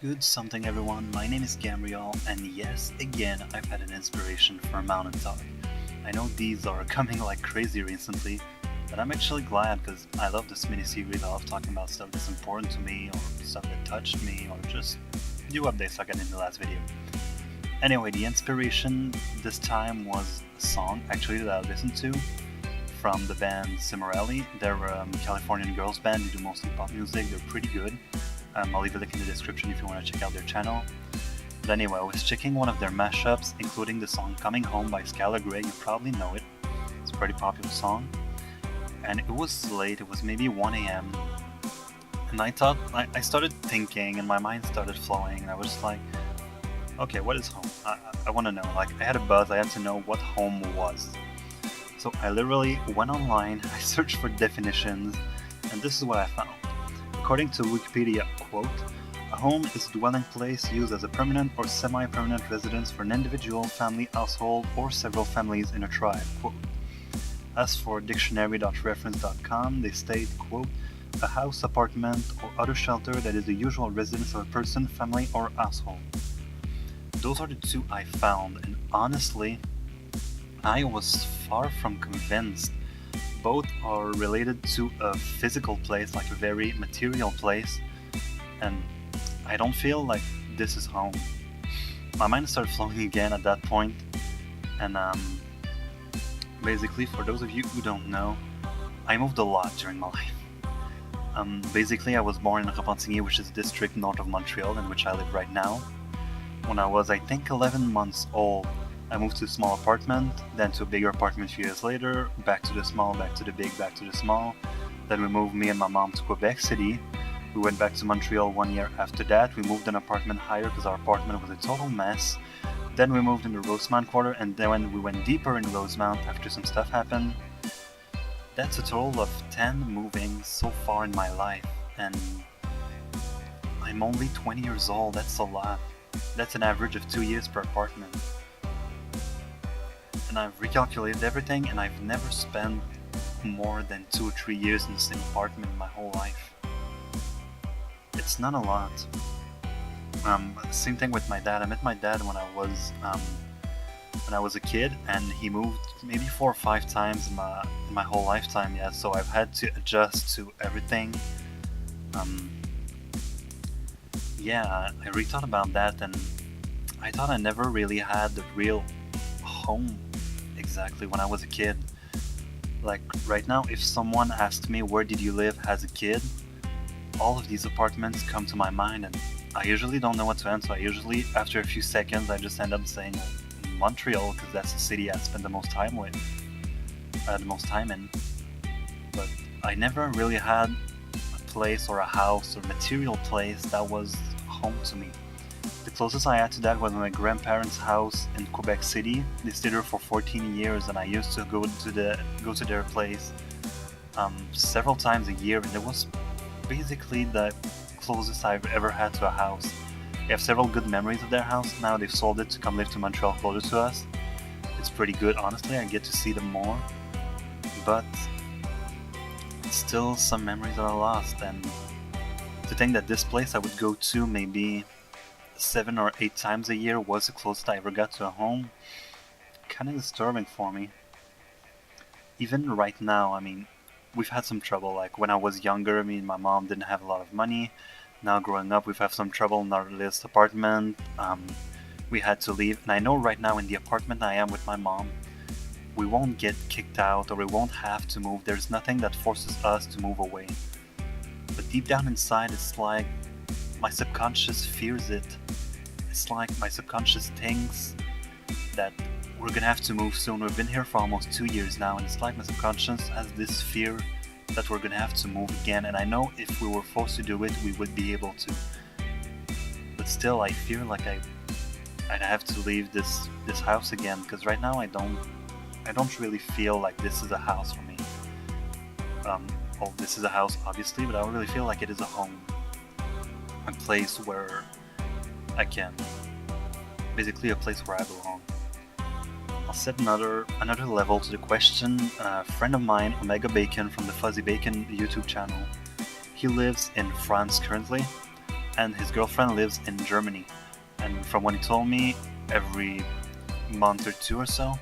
Good something everyone, my name is Gamriel, and yes, again, I've had an inspiration for a mountain talk. I know these are coming like crazy recently, but I'm actually glad because I love this mini-series. I love talking about stuff that's important to me, or stuff that touched me, or just new updates like I did in the last video. Anyway, the inspiration this time was a song actually that I listened to from the band Cimarelli. They're a Californian girls band, they do mostly pop music, they're pretty good. I'll leave a link in the description if you want to check out their channel. But anyway, I was checking one of their mashups, including the song Coming Home by Skylar Grey. You probably know it. It's a pretty popular song. And it was late, it was maybe 1 a.m. And I started thinking, and my mind started flowing, and I was just like, okay, what is home? I want to know. Like, I had a buzz, I had to know what home was. So I literally went online, I searched for definitions, and this is what I found. According to Wikipedia, quote, a home is a dwelling place used as a permanent or semi-permanent residence for an individual, family, household, or several families in a tribe, quote. As for dictionary.reference.com, they state, quote, a house, apartment, or other shelter that is the usual residence of a person, family, or household. Those are the two I found, and honestly, I was far from convinced. Both are related to a physical place, like a very material place, and I don't feel like this is home. My mind started flowing again at that point, and basically, for those of you who don't know, I moved a lot during my life. Basically, I was born in Repentigny, which is a district north of Montreal, in which I live right now. When I was, I think, 11 months old, I moved to a small apartment, then to a bigger apartment a few years later, back to the small, back to the big, back to the small. Then we moved me and my mom to Quebec City. We went back to Montreal 1 year after that. We moved an apartment higher because our apartment was a total mess. Then we moved into Rosemount Quarter, and then when we went deeper in Rosemount after some stuff happened. That's a total of 10 movings so far in my life, and I'm only 20 years old. That's a lot. That's an average of 2 years per apartment. And I've recalculated everything, and I've never spent more than 2 or 3 years in the same apartment in my whole life. It's not a lot. Same thing with my dad. I met my dad when I was a kid, and he moved maybe 4 or 5 times in my whole lifetime. Yeah, so I've had to adjust to everything. Yeah, I rethought about that, and I thought I never really had the real home exactly when I was a kid. Like right now, if someone asked me where did you live as a kid, all of these apartments come to my mind, and I usually don't know what to answer. I usually, after a few seconds, I just end up saying Montreal because that's the city I spent the most time with, the most time in. But I never really had a place or a house or material place that was home to me. The closest I had to that was my grandparents' house in Quebec City. They stayed there for 14 years, and I used to go to their place several times a year, and it was basically the closest I've ever had to a house. I have several good memories of their house. Now they've sold it to come live to Montreal closer to us. It's pretty good, honestly. I get to see them more, but still some memories are lost. And to think that this place I would go to maybe 7 or 8 times a year was the closest I ever got to a home, kind of disturbing for me. Even right now, I mean, we've had some trouble. Like when I was younger, me and my mom didn't have a lot of money. Now growing up, we've had some trouble in our latest apartment. We had to leave, and I know right now in the apartment I am with my mom, we won't get kicked out or we won't have to move. There's nothing that forces us to move away. But deep down inside, it's like my subconscious fears it. It's like my subconscious thinks that we're gonna have to move soon. We've been here for almost 2 years now, and it's like my subconscious has this fear that we're gonna have to move again. And I know if we were forced to do it, we would be able to. But still, I fear like I'd have to leave this house again, because right now I don't really feel like this is a house for me. Well, this is a house obviously, but I don't really feel like it is a home. A place where I can, basically a place where I belong. I'll set another level to the question. A friend of mine, Omega Bacon from the Fuzzy Bacon YouTube channel, he lives in France currently, and his girlfriend lives in Germany. And from what he told me, every month or two or so,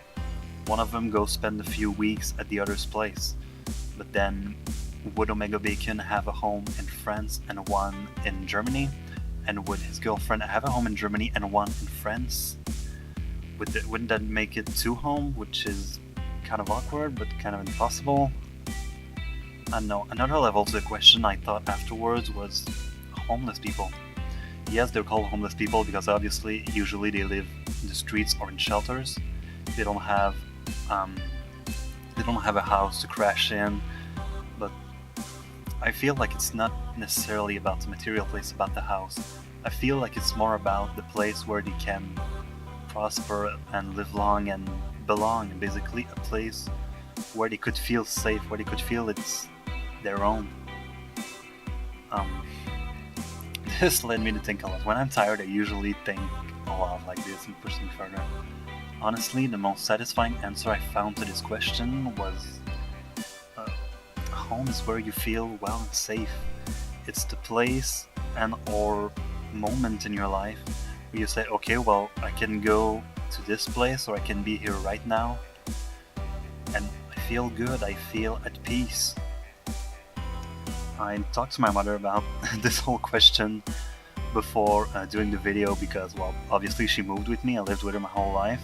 one of them goes spend a few weeks at the other's place. But then, would Omega Bacon have a home in France and one in Germany? And would his girlfriend have a home in Germany and one in France? Wouldn't that make it two home, which is kind of awkward but kind of impossible? I don't know. Another level to the question I thought afterwards was homeless people. Yes, they're called homeless people because obviously, usually they live in the streets or in shelters. They don't have, um, they don't have a house to crash in. But I feel like it's not necessarily about the material place, about the house. I feel like it's more about the place where they can prosper and live long and belong. Basically, a place where they could feel safe, where they could feel it's their own. Um, this led me to think a lot. When I'm tired, I usually think a lot like this and push me further. Honestly, the most satisfying answer I found to this question was home is where you feel well and safe. It's the place and or moment in your life where you say, okay, well, I can go to this place or I can be here right now, and I feel good, I feel at peace. I talked to my mother about this whole question before doing the video because, well, obviously she moved with me, I lived with her my whole life,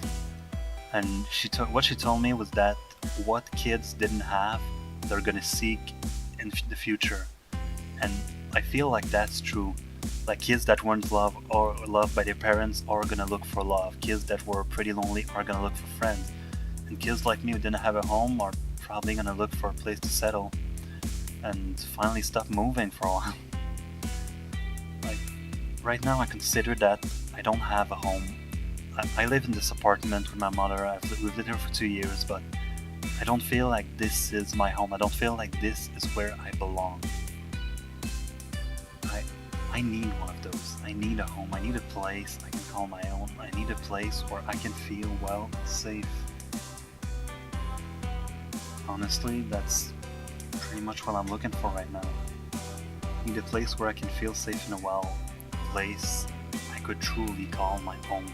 and what she told me was that what kids didn't have, they're gonna seek in the future. And I feel like that's true. Like kids that weren't loved or loved by their parents are gonna look for love. Kids that were pretty lonely are gonna look for friends. And kids like me who didn't have a home are probably gonna look for a place to settle and finally stop moving for a while. Like right now I consider that I don't have a home. I live in this apartment with my mother. We've lived here for 2 years, but I don't feel like this is my home. I don't feel like this is where I belong. I need one of those. I need a home. I need a place I can call my own. I need a place where I can feel well, safe. Honestly, that's pretty much what I'm looking for right now. I need a place where I can feel safe and well. A place I could truly call my own.